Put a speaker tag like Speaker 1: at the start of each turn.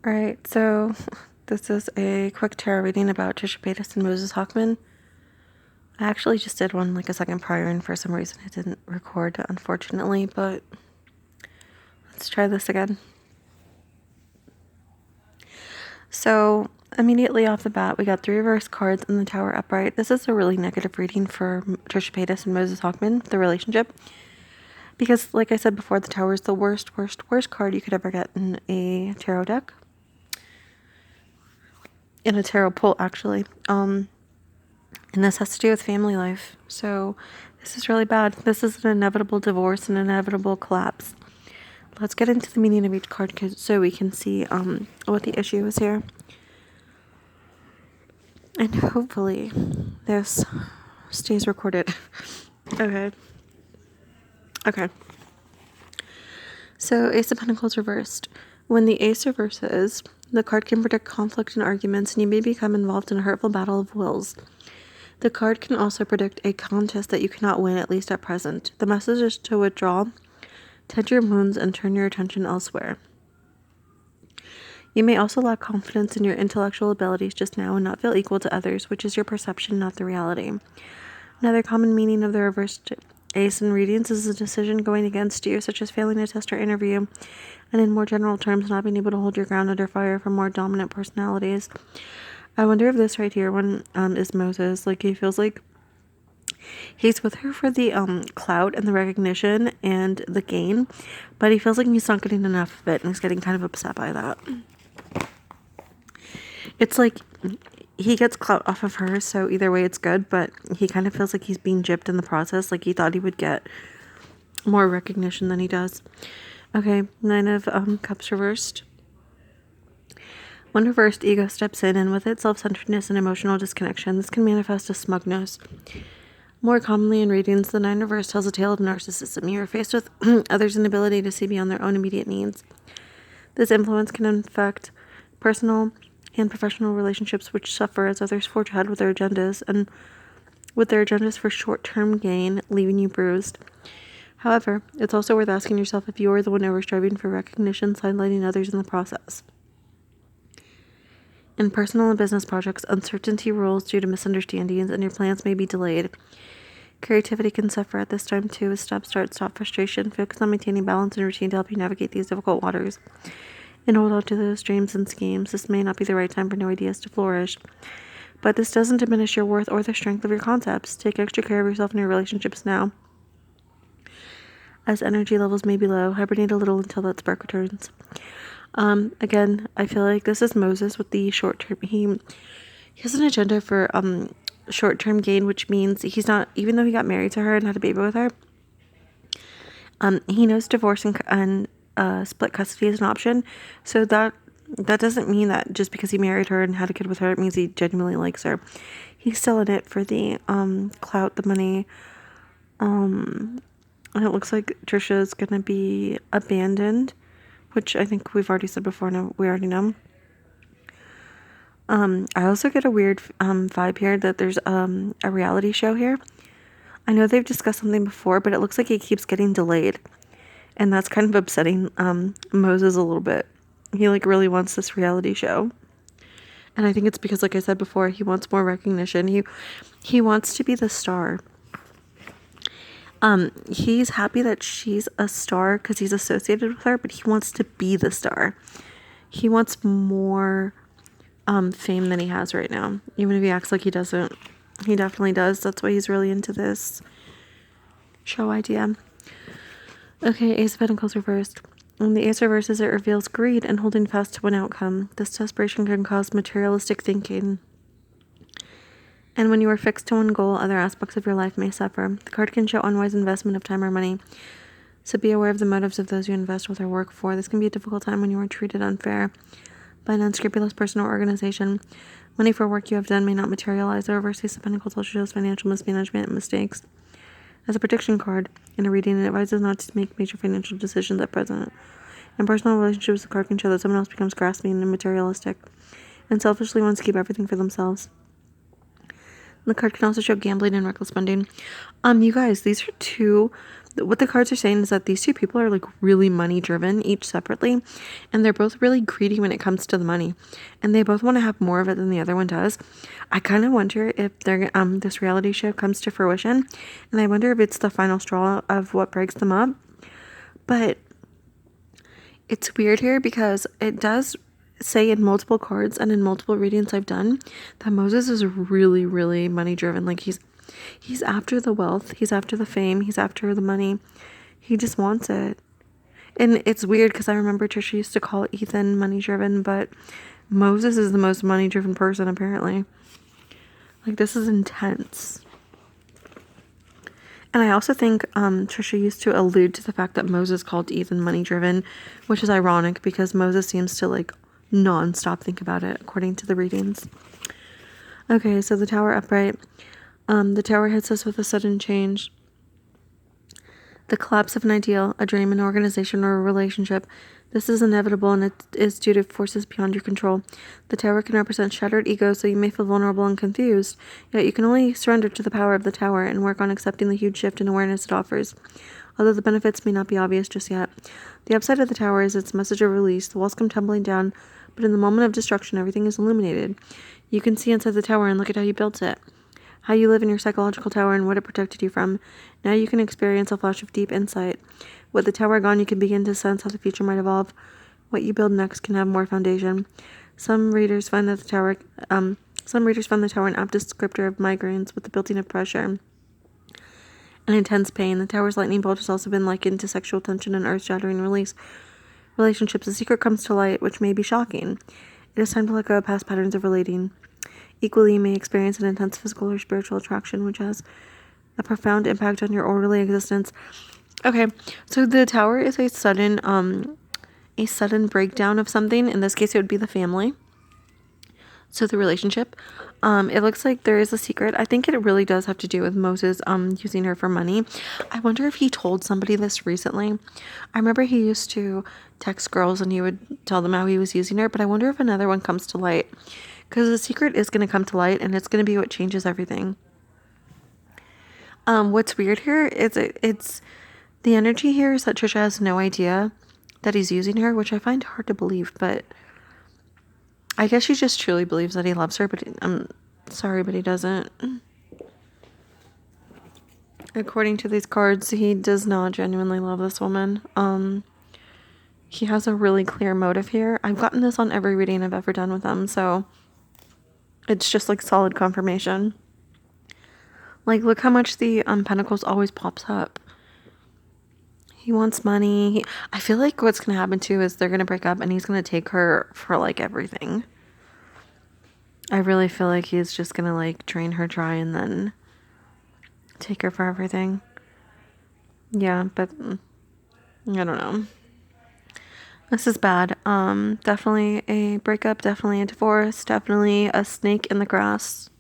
Speaker 1: Alright, so this is a quick tarot reading about Trisha Paytas and Moses Hacmon. I actually just did one like a second prior, and for some reason it didn't record, unfortunately, but let's try this again. So immediately off the bat, we got 3 reverse cards and the Tower upright. This is a really negative reading for Trisha Paytas and Moses Hacmon, the relationship. Because, like I said before, the Tower is the worst card you could ever get in a tarot deck. In a tarot pull, actually. And this has to do with family life. So this is really bad. This is an inevitable divorce, an inevitable collapse. Let's get into the meaning of each card so we can see what the issue is here. And hopefully this stays recorded. Okay. So Ace of Pentacles reversed. When the Ace reverses, the card can predict conflict and arguments, and you may become involved in a hurtful battle of wills. The card can also predict a contest that you cannot win, at least at present. The message is to withdraw, tend your wounds, and turn your attention elsewhere. You may also lack confidence in your intellectual abilities just now and not feel equal to others, which is your perception, not the reality. Another common meaning of the reversed Ace in readings is a decision going against you, such as failing a test or interview, and in more general terms, not being able to hold your ground under fire from more dominant personalities. I wonder if this right here one is Moses. Like, he feels like he's with her for the clout and the recognition and the gain, but he feels like he's not getting enough of it, and he's getting kind of upset by that. It's like he gets clout off of her, so either way it's good, but he kind of feels like he's being gypped in the process. Like, he thought he would get more recognition than he does. Okay, 9 of Cups reversed. When reversed, ego steps in, and with it, self-centeredness and emotional disconnection. This can manifest as smugness. More commonly in readings, the 9 reversed tells a tale of narcissism. You are faced with others' inability to see beyond their own immediate needs. This influence can affect personal and professional relationships, which suffer as others forge ahead with their agendas for short-term gain, leaving you bruised. However, it's also worth asking yourself if you are the one ever striving for recognition, sidelining others in the process. In personal and business projects, uncertainty rules due to misunderstandings, and your plans may be delayed. Creativity can suffer at this time too, as stop frustration. Focus on maintaining balance and routine to help you navigate these difficult waters. And hold on to those dreams and schemes. This may not be the right time for new ideas to flourish, but this doesn't diminish your worth or the strength of your concepts. Take extra care of yourself and your relationships now, as energy levels may be low. Hibernate a little until that spark returns. Again, I feel like this is Moses with the short-term. He has an agenda for short-term gain, which means he's not, even though he got married to her and had a baby with her, he knows divorce and split custody is an option. So that doesn't mean that just because he married her and had a kid with her, it means he genuinely likes her. He's still in it for the clout, the money. And it looks like Trisha is going to be abandoned, which I think we've already said before. No, we already know. I also get a weird vibe here that there's a reality show here. I know they've discussed something before, but it looks like it keeps getting delayed. And that's kind of upsetting Moses a little bit. He like really wants this reality show. And I think it's because, like I said before, he wants more recognition. He wants to be the star. He's happy that she's a star because he's associated with her, but he wants to be the star. He wants more fame than he has right now. Even if he acts like he doesn't, he definitely does. That's why he's really into this show idea. Okay, Ace of Pentacles reversed. When the Ace reverses, it reveals greed and holding fast to one outcome. This desperation can cause materialistic thinking. And when you are fixed to one goal, other aspects of your life may suffer. The card can show unwise investment of time or money. So be aware of the motives of those you invest with or work for. This can be a difficult time when you are treated unfair by an unscrupulous person or organization. Money for work you have done may not materialize. The reverse Ace of Pentacles also shows financial mismanagement and mistakes. As a prediction card in a reading, it advises not to make major financial decisions at present. In personal relationships, the card can show that someone else becomes grasping and materialistic and selfishly wants to keep everything for themselves. The card can also show gambling and reckless spending. You guys, these are two what the cards are saying is that these two people are like really money driven, each separately, and they're both really greedy when it comes to the money, and they both want to have more of it than the other one does. I kind of wonder if they're this reality show comes to fruition, and I wonder if it's the final straw of what breaks them up. But it's weird here because it does say in multiple cards and in multiple readings I've done that Moses is really, really money driven. Like he's after the wealth, he's after the fame, he's after the money. He just wants it. And it's weird because I remember Trisha used to call Ethan money driven, but Moses is the most money driven person apparently. Like, this is intense. And I also think Trisha used to allude to the fact that Moses called Ethan money driven, which is ironic because Moses seems to like non-stop think about it according to the readings. Okay, so the Tower upright. The Tower hits us with a sudden change. The collapse of an ideal, a dream, an organization, or a relationship. This is inevitable and it is due to forces beyond your control. The Tower can represent shattered ego, so you may feel vulnerable and confused, yet you can only surrender to the power of the Tower and work on accepting the huge shift in awareness it offers, although the benefits may not be obvious just yet. The upside of the Tower is its message of release. The walls come tumbling down, but in the moment of destruction, everything is illuminated. You can see inside the Tower and look at how you built it, how you live in your psychological tower and what it protected you from. Now you can experience a flash of deep insight. With the Tower gone, you can begin to sense how the future might evolve. What you build next can have more foundation. Some readers find the Tower an apt descriptor of migraines with the building of pressure and intense pain. The Tower's lightning bolt has also been likened to sexual tension and earth-shattering relationships. A secret comes to light, which may be shocking. It is time to let go of past patterns of relating. Equally, you may experience an intense physical or spiritual attraction, which has a profound impact on your orderly existence. Okay, so the Tower is a sudden breakdown of something. In this case, it would be the family. So the relationship. It looks like there is a secret. I think it really does have to do with Moses using her for money. I wonder if he told somebody this recently. I remember he used to text girls and he would tell them how he was using her, but I wonder if another one comes to light. Because the secret is going to come to light and it's going to be what changes everything. What's weird here is it's the energy here is that Trisha has no idea that he's using her, which I find hard to believe, but I guess she just truly believes that he loves her, but I'm sorry, but he doesn't. According to these cards, he does not genuinely love this woman. He has a really clear motive here. I've gotten this on every reading I've ever done with him, so it's just like solid confirmation. Like, look how much the Pentacles always pops up. He wants money. I feel like what's going to happen too is they're going to break up and he's going to take her for like everything. I really feel like he's just going to like drain her dry and then take her for everything. Yeah, but I don't know. This is bad. Definitely a breakup, definitely a divorce, definitely a snake in the grass.